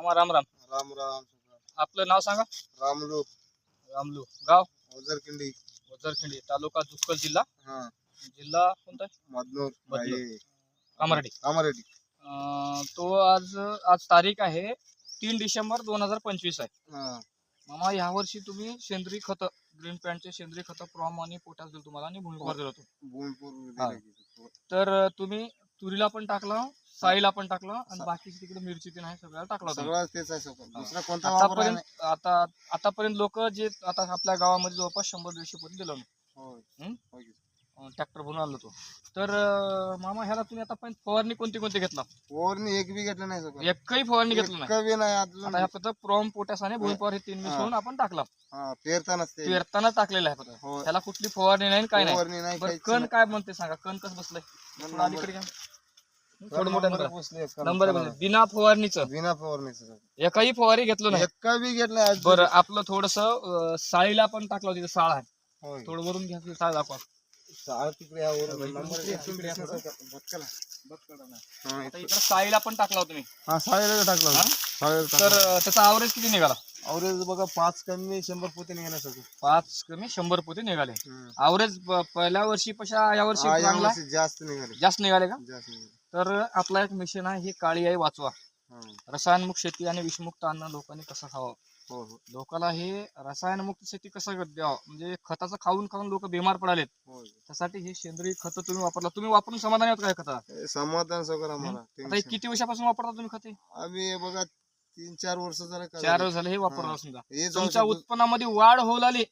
आम्हा राम राम. राम राम. आपलं नाव सांगा. रामलू. रामलू. गाव ओझरखिंडी. वजरखिंडी, तालुका जुक्कल, जिल्हा हा. जिल्हा कोणता आहे? मदनूर. मदनूर. आहे. कामार्डी. कामारेड्डी. तो आज आज तारीख आहे 3 डिसेंबर 2025 आहे. हा. मामा यावर्षी तुम्ही सेंद्रिय खत, ग्रीन पॅन्टचे सेंद्रिय खत, प्रॉम आणि पोटॅश दिलं तुम्हाला आणि भूमिपर दिलं होतं. भूमपूर हा. दिले. तर तुम्ही तुरीला पण टाकला, साईला पण टाकला आणि बाकीची तिकडे मिरची ते नाही सगळ्याला टाकला होता. सगळं तेच आहे सगळं. दुसरा कोणता वापर नाही. आतापर्यंत लोक जे आता आपल्या गावामध्ये जवळपास 100-150 पोती दिलं होय. होय. ट्रॅक्टर भरून आणलं तो. तर मामा ह्याला तुम्ही आतापर्यंत फवारणी कोणती घेतला? फवारणी एक बी घेतलं नाही सगळं. एकही फवारणी घेतलं नाही. कवी नाही अजून. आता ह्या फक्त प्रॉम, पोटॅश आणि भूमिपर हे 3 मिसळून आपण टाकला. हा, पेरतानाच ते. पेरताना टाकलेलं आहे फक्त. होय. ह्याला कुठली फवारणी नाही, काय नाही. फवारणी नाही. बरं, काहीच कण नाही. काय म्हणते सांगा, कण कसं बसलंय? थोडं अलीकडे घ्या. थोडं मोठं नंबर नंबर बसले. नंबर बिना फवारणीचं बिना फवारणीचं सगळं. एकही फवारी घेतलं नाही. एक बी घेतलं नाही अजून. बरं, आपलं थोडस साळीला पण टाकलं होतं. तिथं साळ आहे, होय. थोडं वरून घ्या, ती साळ दाखवा. साळ तिकडे यावर नंबर इकडे या थोडं. भटकला. हा, आता इकडं साळीला पण टाकला होता तुम्ही. हा, साळेला टाकला हा? साळेला तर टाकला. त्याचा ॲव्हरेज किती निघाला? अवरेज बघा 5 कमी 100 पोते निघाला सगळं. 5 कमी 100 पोते निघाले. ॲव्हरेज पहिल्या वर्षी पेक्षा या वर्षी हा, या चांगला वर्षी जास्त निघाले. जास्त निघाले का? जास्त निघाले. तर आपला एक मिशन आहे, ही काळी आई वाचवा. हा. रसायनमुक्त शेती आणि विषमुक्त अन्न लोकांनी कसं खावं, हो हो लोकांना हे रसायनमुक्त शेती कसं द्यावं, म्हणजे खताचं खाऊन खाऊन लोक बिमार पडालेत. हो. त्यासाठी हे सेंद्रिय खत तुम्ही वापरला. तुम्ही वापरून समाधानी आहात काय खता? हे समाधान सगळं आम्हाला. आता हे टेन्शन. किती वर्षापासून वापरता तुम्ही खते? आम्ही हे बघा 3-4 वर्ष झालं का 4 वर्ष झाले हे वापरला. हा. समजा हे जाऊ तुमच्या शकतो. उत्पन्नामध्ये वाढ होऊ लागली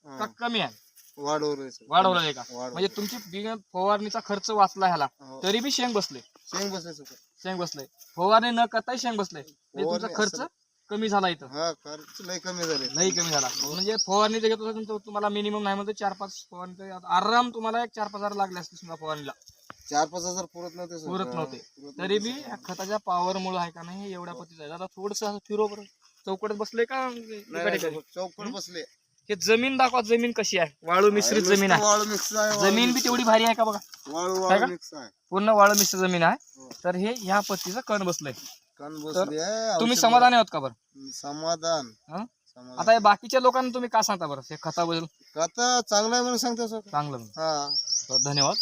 हा. का कमी आहे? वाढवलंय. वाढ होऊ लागली का? वाढवलंय. म्हणजे तुमची बिगर फवारणीचा खर्च वाचला ह्याला, हो. तरी बी शेंग बसले. शेंग बसले सगळं. शेंग बसले, फवारणी न करताही शेंग बसले. म्हणजे तुमचा फवारणी खर्च असं- कमी झाला इथं. हा, खर्च लय कमी झाले. नाही कमी झाला. म्हणजे फवारणी जे घेतो तुमचं, तुम्हाला मिनिमम नाही म्हणजे 4-5 फवारणी आराम तुम्हाला 1-4-5 हजार लागले असते समजा फवारणीला. 4-5 हजार पुरत नव्हते सगळं. पुरत नव्हते. पुरत तरी नव्हते बी सगळं. ह्या खताच्या पॉवर मुळे आहे का नाही एवढ्या पतीचं आहे. आता थोडस फिरो बरं, चौकट बसले का नाही, इकडे नाही, इकडे? चौकट बसले. हे जमीन दाखवा, जमीन कशी आहे. वाळू मिश्रित जमीन आहे. वाळू मिक्स आहे. वाळू जमीन बी mix तेवढी भारी आहे का बघा. आहे. वाळू आहे का? वाळू मिक्स आहे. पूर्ण वाळू मिश्र जमीन आहे. हो. तर हे ह्या पत्तीचं कण बसलंय. कण बसली आहे. तुम्ही औषध समाधानी आहात का बरं? समाधान. हं? समाधान. आता हे बाकीच्या लोकांना तुम्ही काय सांगता बरं हे खताबद्दल? आता चांगलं आहे म्हणून सांगतो सर. चांगलं. हा. धन्यवाद.